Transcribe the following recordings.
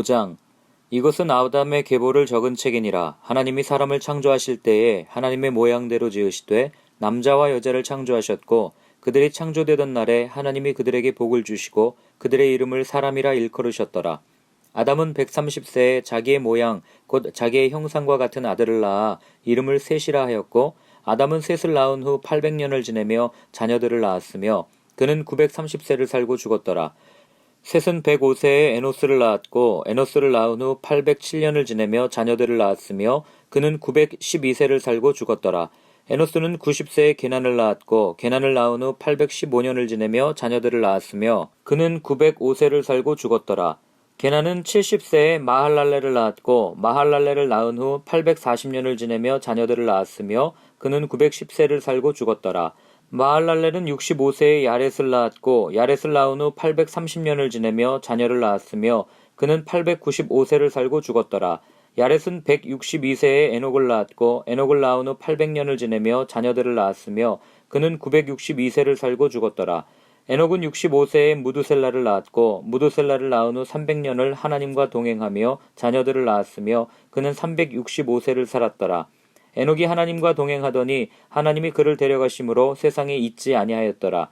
5장. 이것은 아담의 계보를 적은 책이니라. 하나님이 사람을 창조하실 때에 하나님의 모양대로 지으시되 남자와 여자를 창조하셨고, 그들이 창조되던 날에 하나님이 그들에게 복을 주시고 그들의 이름을 사람이라 일컬으셨더라. 아담은 130세에 자기의 모양 곧 자기의 형상과 같은 아들을 낳아 이름을 셋이라 하였고, 아담은 셋을 낳은 후 800년을 지내며 자녀들을 낳았으며 그는 930세를 살고 죽었더라. 셋은 105세에 에노스를 낳았고, 에노스를 낳은 후 807년을 지내며 자녀들을 낳았으며 그는 912세를 살고 죽었더라. 에노스는 90세에 게난을 낳았고, 게난을 낳은 후 815년을 지내며 자녀들을 낳았으며 그는 905세를 살고 죽었더라. 게난은 70세에 마할랄레를 낳았고, 마할랄레를 낳은 후 840년을 지내며 자녀들을 낳았으며 그는 910세를 살고 죽었더라. 마할랄레는 65세에 야렛을 낳았고, 야렛을 낳은 후 830년을 지내며 자녀를 낳았으며 그는 895세를 살고 죽었더라. 야렛은 162세에 에녹을 낳았고, 에녹을 낳은 후 800년을 지내며 자녀들을 낳았으며 그는 962세를 살고 죽었더라. 에녹은 65세에 무두셀라를 낳았고, 무두셀라를 낳은 후 300년을 하나님과 동행하며 자녀들을 낳았으며 그는 365세를 살았더라. 에녹이 하나님과 동행하더니 하나님이 그를 데려가심으로 세상에 있지 아니하였더라.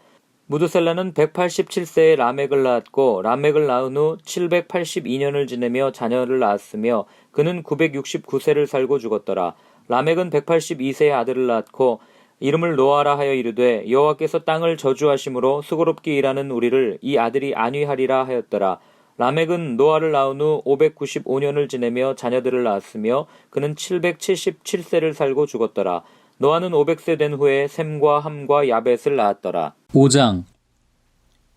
무두셀라는 187세에 라멕을 낳았고, 라멕을 낳은 후 782년을 지내며 자녀를 낳았으며 그는 969세를 살고 죽었더라. 라멕은 182세에 아들을 낳고 이름을 노아라 하여 이르되, 여호와께서 땅을 저주하심으로 수고롭게 일하는 우리를 이 아들이 안위하리라 하였더라. 라멕은 노아를 낳은 후 595년을 지내며 자녀들을 낳았으며 그는 777세를 살고 죽었더라. 노아는 500세 된 후에 셈과 함과 야벳을 낳았더라. 5장.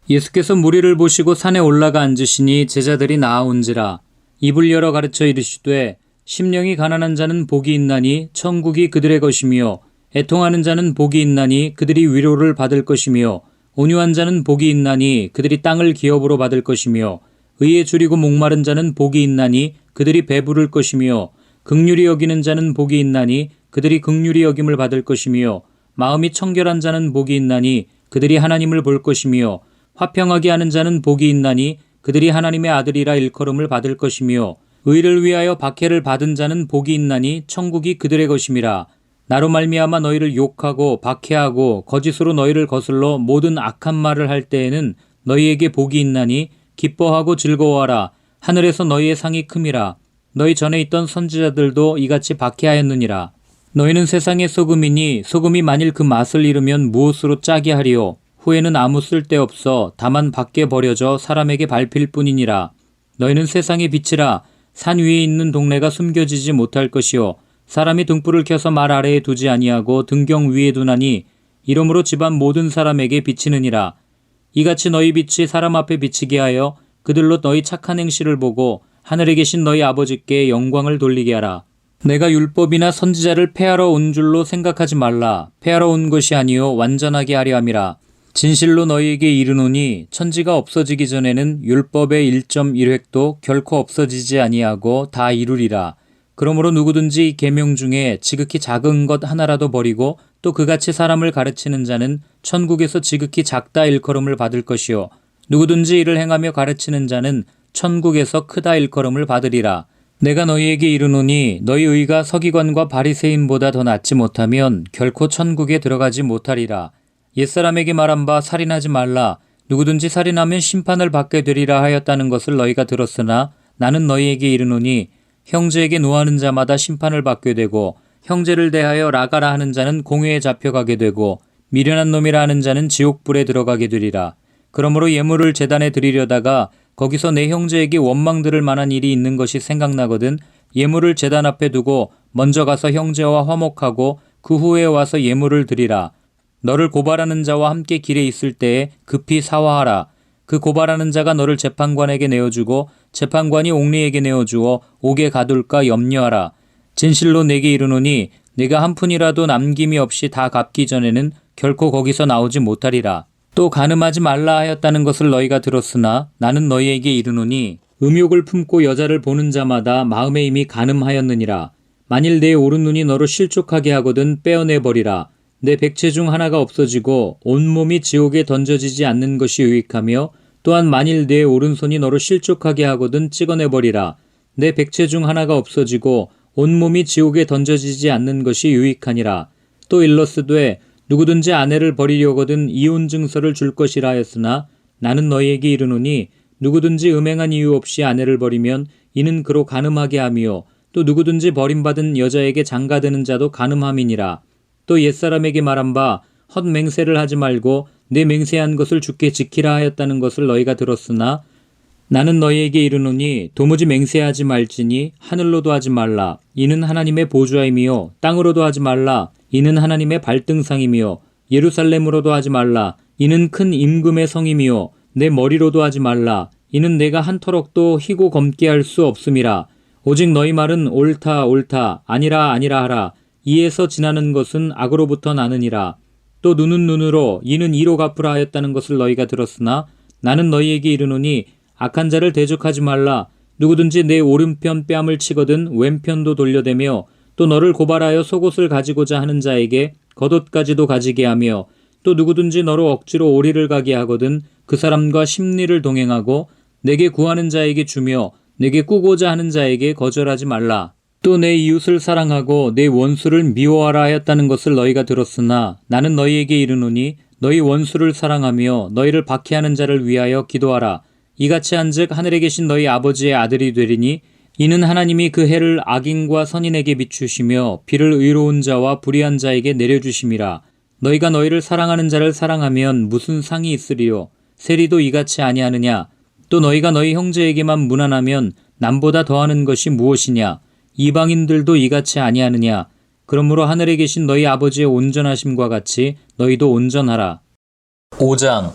예수께서 무리를 보시고 산에 올라가 앉으시니 제자들이 나아온지라. 입을 열어 가르쳐 이르시되, 심령이 가난한 자는 복이 있나니 천국이 그들의 것이며, 애통하는 자는 복이 있나니 그들이 위로를 받을 것이며, 온유한 자는 복이 있나니 그들이 땅을 기업으로 받을 것이며, 의에 줄이고 목마른 자는 복이 있나니 그들이 배부를 것이며, 긍휼히 여기는 자는 복이 있나니 그들이 긍휼히 여김을 받을 것이며, 마음이 청결한 자는 복이 있나니 그들이 하나님을 볼 것이며, 화평하게 하는 자는 복이 있나니 그들이 하나님의 아들이라 일컬음을 받을 것이며, 의를 위하여 박해를 받은 자는 복이 있나니 천국이 그들의 것임이라. 나로 말미암아 너희를 욕하고 박해하고 거짓으로 너희를 거슬러 모든 악한 말을 할 때에는 너희에게 복이 있나니 기뻐하고 즐거워하라. 하늘에서 너희의 상이 큼이라. 너희 전에 있던 선지자들도 이같이 박해하였느니라. 너희는 세상의 소금이니 소금이 만일 그 맛을 잃으면 무엇으로 짜게 하리요. 후에는 아무 쓸데없어 다만 밖에 버려져 사람에게 밟힐 뿐이니라. 너희는 세상의 빛이라. 산 위에 있는 동네가 숨겨지지 못할 것이요, 사람이 등불을 켜서 말 아래에 두지 아니하고 등경 위에 두나니 이러므로 집안 모든 사람에게 비치느니라. 이같이 너희 빛이 사람 앞에 비치게 하여 그들로 너희 착한 행실을 보고 하늘에 계신 너희 아버지께 영광을 돌리게 하라. 내가 율법이나 선지자를 폐하러 온 줄로 생각하지 말라. 폐하러 온 것이 아니요 완전하게 하려 함이라. 진실로 너희에게 이르노니 천지가 없어지기 전에는 율법의 1.1획도 결코 없어지지 아니하고 다 이루리라. 그러므로 누구든지 이 계명 중에 지극히 작은 것 하나라도 버리고 또 그같이 사람을 가르치는 자는 천국에서 지극히 작다 일컬음을 받을 것이요, 누구든지 이를 행하며 가르치는 자는 천국에서 크다 일컬음을 받으리라. 내가 너희에게 이르노니 너희 의가 서기관과 바리새인보다 더 낫지 못하면 결코 천국에 들어가지 못하리라. 옛사람에게 말한 바 살인하지 말라. 누구든지 살인하면 심판을 받게 되리라 하였다는 것을 너희가 들었으나 나는 너희에게 이르노니 형제에게 노하는 자마다 심판을 받게 되고, 형제를 대하여 라가라 하는 자는 공회에 잡혀가게 되고, 미련한 놈이라 하는 자는 지옥불에 들어가게 되리라. 그러므로 예물을 제단에 드리려다가 거기서 내 형제에게 원망 들을 만한 일이 있는 것이 생각나거든 예물을 제단 앞에 두고 먼저 가서 형제와 화목하고 그 후에 와서 예물을 드리라. 너를 고발하는 자와 함께 길에 있을 때에 급히 사화하라. 그 고발하는 자가 너를 재판관에게 내어주고 재판관이 옥리에게 내어주어 옥에 가둘까 염려하라. 진실로 내게 이르노니 네가 한 푼이라도 남김이 없이 다 갚기 전에는 결코 거기서 나오지 못하리라. 또 간음하지 말라 하였다는 것을 너희가 들었으나 나는 너희에게 이르노니 음욕을 품고 여자를 보는 자마다 마음에 이미 간음하였느니라. 만일 내 오른눈이 너를 실족하게 하거든 빼어내버리라. 내 백체 중 하나가 없어지고 온몸이 지옥에 던져지지 않는 것이 유익하며 또한 만일 내 오른손이 너로 실족하게 하거든 찍어내버리라. 내 백체 중 하나가 없어지고 온몸이 지옥에 던져지지 않는 것이 유익하니라. 또 일러스되 누구든지 아내를 버리려거든 이혼 증서를 줄 것이라 하였으나 나는 너희에게 이르노니 누구든지 음행한 이유 없이 아내를 버리면 이는 그로 간음하게 함이요 또 누구든지 버림받은 여자에게 장가드는 자도 간음함이니라. 또 옛사람에게 말한 바 헛맹세를 하지 말고 내 맹세한 것을 주께 지키라 하였다는 것을 너희가 들었으나 나는 너희에게 이르노니 도무지 맹세하지 말지니 하늘로도 하지 말라. 이는 하나님의 보좌임이요 땅으로도 하지 말라. 이는 하나님의 발등상임이요 예루살렘으로도 하지 말라. 이는 큰 임금의 성임이요 내 머리로도 하지 말라. 이는 내가 한 터럭도 희고 검게 할 수 없음이라. 오직 너희 말은 옳다 옳다 아니라 아니라 하라. 이에서 지나는 것은 악으로부터 나느니라. 또 눈은 눈으로 이는 이로 갚으라 하였다는 것을 너희가 들었으나 나는 너희에게 이르노니 악한 자를 대적하지 말라. 누구든지 내 오른편 뺨을 치거든 왼편도 돌려대며 또 너를 고발하여 속옷을 가지고자 하는 자에게 겉옷까지도 가지게 하며 또 누구든지 너로 억지로 오리를 가게 하거든 그 사람과 심리를 동행하고 내게 구하는 자에게 주며 내게 꾸고자 하는 자에게 거절하지 말라. 또 내 이웃을 사랑하고 내 원수를 미워하라 하였다는 것을 너희가 들었으나 나는 너희에게 이르노니 너희 원수를 사랑하며 너희를 박해하는 자를 위하여 기도하라. 이같이 한즉 하늘에 계신 너희 아버지의 아들이 되리니 이는 하나님이 그 해를 악인과 선인에게 비추시며 비를 의로운 자와 불의한 자에게 내려주심이라. 너희가 너희를 사랑하는 자를 사랑하면 무슨 상이 있으리요? 세리도 이같이 아니하느냐? 또 너희가 너희 형제에게만 무난하면 남보다 더하는 것이 무엇이냐? 이방인들도 이같이 아니하느냐? 그러므로 하늘에 계신 너희 아버지의 온전하심과 같이 너희도 온전하라. 5장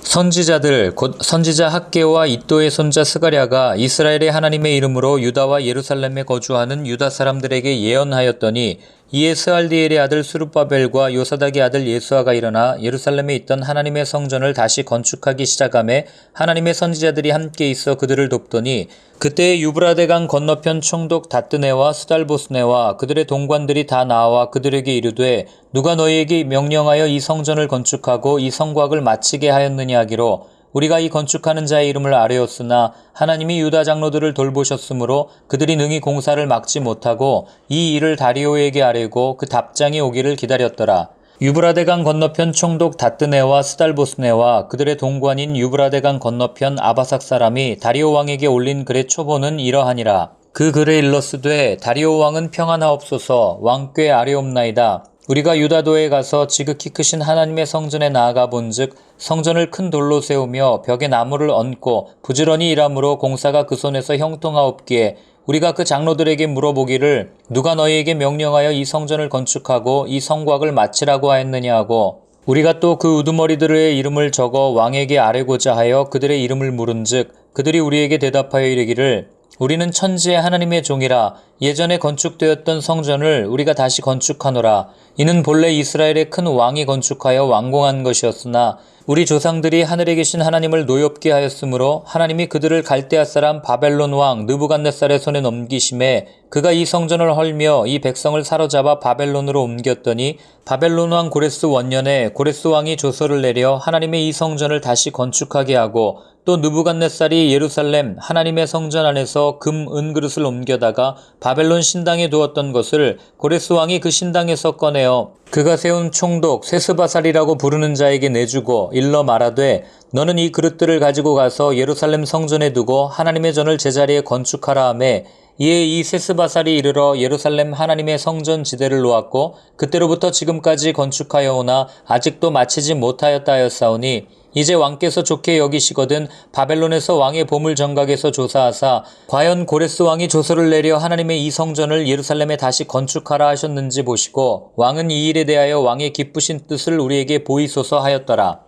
선지자들 곧 선지자 학개와 이도의 손자 스가랴가 이스라엘의 하나님의 이름으로 유다와 예루살렘에 거주하는 유다 사람들에게 예언하였더니 이에 스알디엘의 아들 스룹바벨과 요사닥의 아들 예수아가 일어나 예루살렘에 있던 하나님의 성전을 다시 건축하기 시작하매 하나님의 선지자들이 함께 있어 그들을 돕더니 그때에 유브라데강 건너편 총독 다뜨네와 스달보스네와 그들의 동관들이 다 나와 그들에게 이르되 누가 너희에게 명령하여 이 성전을 건축하고 이 성곽을 마치게 하였느냐 하기로 우리가 이 건축하는 자의 이름을 아뢰었으나 하나님이 유다 장로들을 돌보셨으므로 그들이 능히 공사를 막지 못하고 이 일을 다리오에게 아뢰고 그 답장이 오기를 기다렸더라. 유브라데강 건너편 총독 다뜨네와 스달보스네와 그들의 동관인 유브라데강 건너편 아바삭 사람이 다리오 왕에게 올린 글의 초본은 이러하니라. 그 글에 일러스되 다리오 왕은 평안하옵소서. 왕께 아뢰옵나이다. 우리가 유다도에 가서 지극히 크신 하나님의 성전에 나아가 본즉 성전을 큰 돌로 세우며 벽에 나무를 얹고 부지런히 일함으로 공사가 그 손에서 형통하옵기에 우리가 그 장로들에게 물어보기를 누가 너희에게 명령하여 이 성전을 건축하고 이 성곽을 마치라고 하였느냐 하고 우리가 또 그 우두머리들의 이름을 적어 왕에게 아뢰고자 하여 그들의 이름을 물은즉 그들이 우리에게 대답하여 이르기를 우리는 천지의 하나님의 종이라 예전에 건축되었던 성전을 우리가 다시 건축하노라. 이는 본래 이스라엘의 큰 왕이 건축하여 완공한 것이었으나 우리 조상들이 하늘에 계신 하나님을 노엽게 하였으므로 하나님이 그들을 갈대아 사람 바벨론 왕 느부갓네살의 손에 넘기심에 그가 이 성전을 헐며 이 백성을 사로잡아 바벨론으로 옮겼더니 바벨론 왕 고레스 원년에 고레스 왕이 조서를 내려 하나님의 이 성전을 다시 건축하게 하고 또 느부갓네살이 예루살렘 하나님의 성전 안에서 금 은그릇을 옮겨다가 바벨론 신당에 두었던 것을 고레스 왕이 그 신당에서 꺼내어 그가 세운 총독 세스바살이라고 부르는 자에게 내주고 일러 말하되 너는 이 그릇들을 가지고 가서 예루살렘 성전에 두고 하나님의 전을 제자리에 건축하라 하매 이에 이 세스바살이 이르러 예루살렘 하나님의 성전 지대를 놓았고 그때로부터 지금까지 건축하여 오나 아직도 마치지 못하였다 하였사오니 이제 왕께서 좋게 여기시거든 바벨론에서 왕의 보물 정각에서 조사하사 과연 고레스 왕이 조서를 내려 하나님의 이 성전을 예루살렘에 다시 건축하라 하셨는지 보시고 왕은 이 일에 대하여 왕의 기쁘신 뜻을 우리에게 보이소서 하였더라.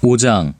5장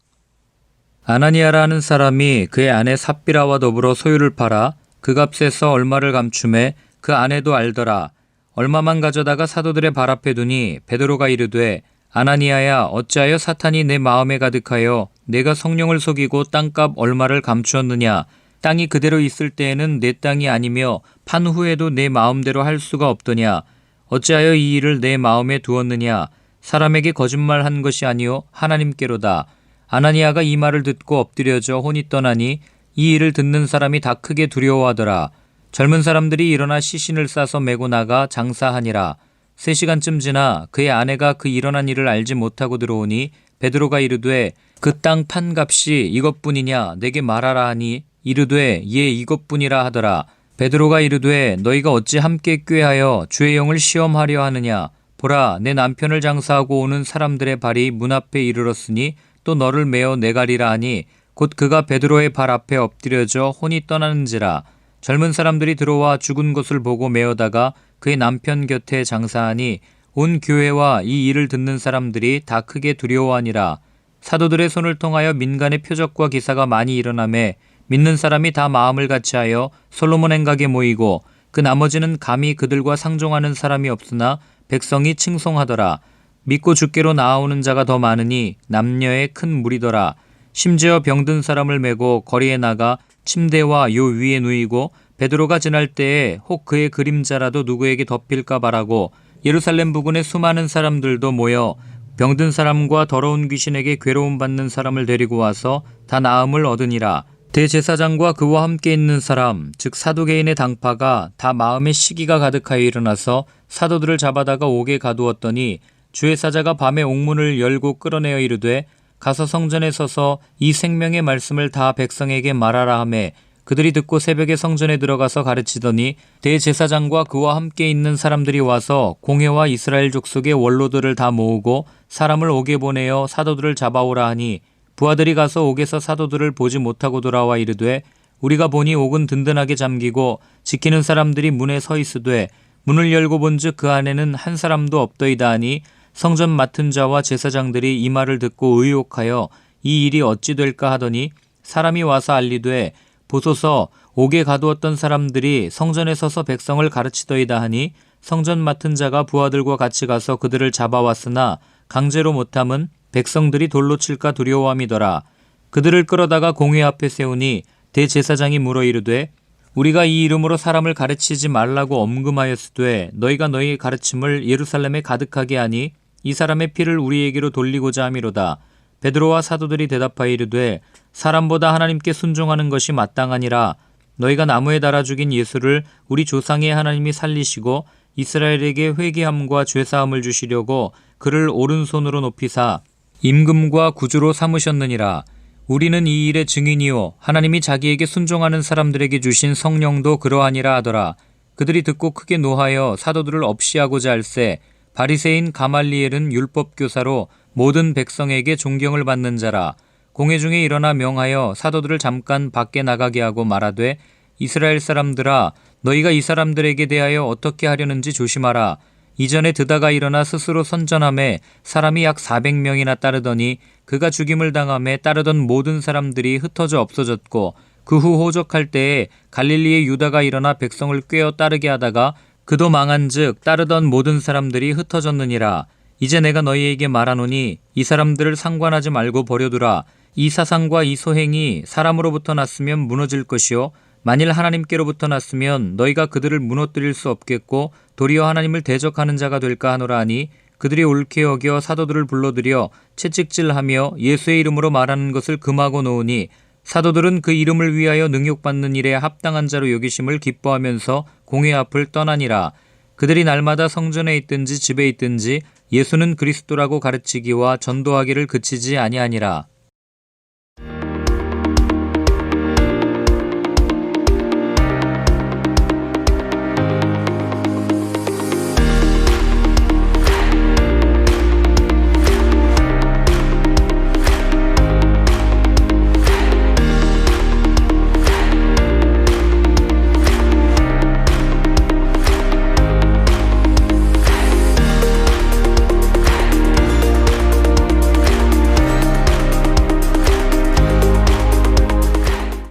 아나니아라 하는 사람이 그의 아내 삽비라와 더불어 소유를 팔아 그 값에서 얼마를 감춤해 그 아내도 알더라. 얼마만 가져다가 사도들의 발 앞에 두니 베드로가 이르되 아나니아야 어찌하여 사탄이 내 마음에 가득하여 내가 성령을 속이고 땅값 얼마를 감추었느냐. 땅이 그대로 있을 때에는 내 땅이 아니며 판 후에도 내 마음대로 할 수가 없더냐. 어찌하여 이 일을 내 마음에 두었느냐. 사람에게 거짓말한 것이 아니요 하나님께로다. 아나니아가 이 말을 듣고 엎드려져 혼이 떠나니 이 일을 듣는 사람이 다 크게 두려워하더라. 젊은 사람들이 일어나 시신을 싸서 메고 나가 장사하니라. 3시간쯤 지나 그의 아내가 그 일어난 일을 알지 못하고 들어오니 베드로가 이르되 그 땅 판값이 이것뿐이냐 내게 말하라 하니 이르되 예 이것뿐이라 하더라. 베드로가 이르되 너희가 어찌 함께 꾀하여 주의 영을 시험하려 하느냐. 보라 내 남편을 장사하고 오는 사람들의 발이 문 앞에 이르렀으니 또 너를 메어 내가리라 하니 곧 그가 베드로의 발 앞에 엎드려져 혼이 떠나는지라. 젊은 사람들이 들어와 죽은 것을 보고 메어다가 그의 남편 곁에 장사하니 온 교회와 이 일을 듣는 사람들이 다 크게 두려워하니라. 사도들의 손을 통하여 민간의 표적과 기사가 많이 일어나매 믿는 사람이 다 마음을 같이하여 솔로몬 행각에 모이고 그 나머지는 감히 그들과 상종하는 사람이 없으나 백성이 칭송하더라. 믿고 주께로 나아오는 자가 더 많으니 남녀의 큰 무리더라. 심지어 병든 사람을 메고 거리에 나가 침대와 요 위에 누이고 베드로가 지날 때에 혹 그의 그림자라도 누구에게 덮일까 바라고 예루살렘 부근의 수많은 사람들도 모여 병든 사람과 더러운 귀신에게 괴로움 받는 사람을 데리고 와서 다 나음을 얻으니라. 대제사장과 그와 함께 있는 사람 즉 사두개인의 당파가 다 마음에 시기가 가득하여 일어나서 사도들을 잡아다가 옥에 가두었더니 주의 사자가 밤에 옥문을 열고 끌어내어 이르되 가서 성전에 서서 이 생명의 말씀을 다 백성에게 말하라 하매 그들이 듣고 새벽에 성전에 들어가서 가르치더니 대제사장과 그와 함께 있는 사람들이 와서 공회와 이스라엘 족속의 원로들을 다 모으고 사람을 옥에 보내어 사도들을 잡아오라 하니 부하들이 가서 옥에서 사도들을 보지 못하고 돌아와 이르되 우리가 보니 옥은 든든하게 잠기고 지키는 사람들이 문에 서 있으되 문을 열고 본즉 그 안에는 한 사람도 없더이다 하니 성전 맡은 자와 제사장들이 이 말을 듣고 의혹하여 이 일이 어찌 될까 하더니 사람이 와서 알리되 보소서 옥에 가두었던 사람들이 성전에 서서 백성을 가르치더이다 하니 성전 맡은 자가 부하들과 같이 가서 그들을 잡아왔으나 강제로 못함은 백성들이 돌로 칠까 두려워함이더라. 그들을 끌어다가 공회 앞에 세우니 대제사장이 물어 이르되 우리가 이 이름으로 사람을 가르치지 말라고 엄금하였으되 너희가 너희의 가르침을 예루살렘에 가득하게 하니 이 사람의 피를 우리에게로 돌리고자 함이로다. 베드로와 사도들이 대답하여 이르되 사람보다 하나님께 순종하는 것이 마땅하니라. 너희가 나무에 달아 죽인 예수를 우리 조상의 하나님이 살리시고 이스라엘에게 회개함과 죄사함을 주시려고 그를 오른손으로 높이사 임금과 구주로 삼으셨느니라. 우리는 이 일의 증인이요 하나님이 자기에게 순종하는 사람들에게 주신 성령도 그러하니라 하더라. 그들이 듣고 크게 노하여 사도들을 없이하고자 할세 바리새인 가말리엘은 율법교사로 모든 백성에게 존경을 받는 자라. 공회 중에 일어나 명하여 사도들을 잠깐 밖에 나가게 하고 말하되 이스라엘 사람들아 너희가 이 사람들에게 대하여 어떻게 하려는지 조심하라. 이전에 드다가 일어나 스스로 선전함에 사람이 약 400명이나 따르더니 그가 죽임을 당함에 따르던 모든 사람들이 흩어져 없어졌고 그 후 호적할 때에 갈릴리의 유다가 일어나 백성을 꿰어 따르게 하다가 그도 망한즉 따르던 모든 사람들이 흩어졌느니라. 이제 내가 너희에게 말하노니 이 사람들을 상관하지 말고 버려두라. 이 사상과 이 소행이 사람으로부터 났으면 무너질 것이요 만일 하나님께로부터 났으면 너희가 그들을 무너뜨릴 수 없겠고 도리어 하나님을 대적하는 자가 될까 하노라 하니 그들이 옳게 여겨 사도들을 불러들여 채찍질하며 예수의 이름으로 말하는 것을 금하고 놓으니 사도들은 그 이름을 위하여 능욕받는 일에 합당한 자로 여기심을 기뻐하면서 공회 앞을 떠나니라. 그들이 날마다 성전에 있든지 집에 있든지 예수는 그리스도라고 가르치기와 전도하기를 그치지 아니하니라.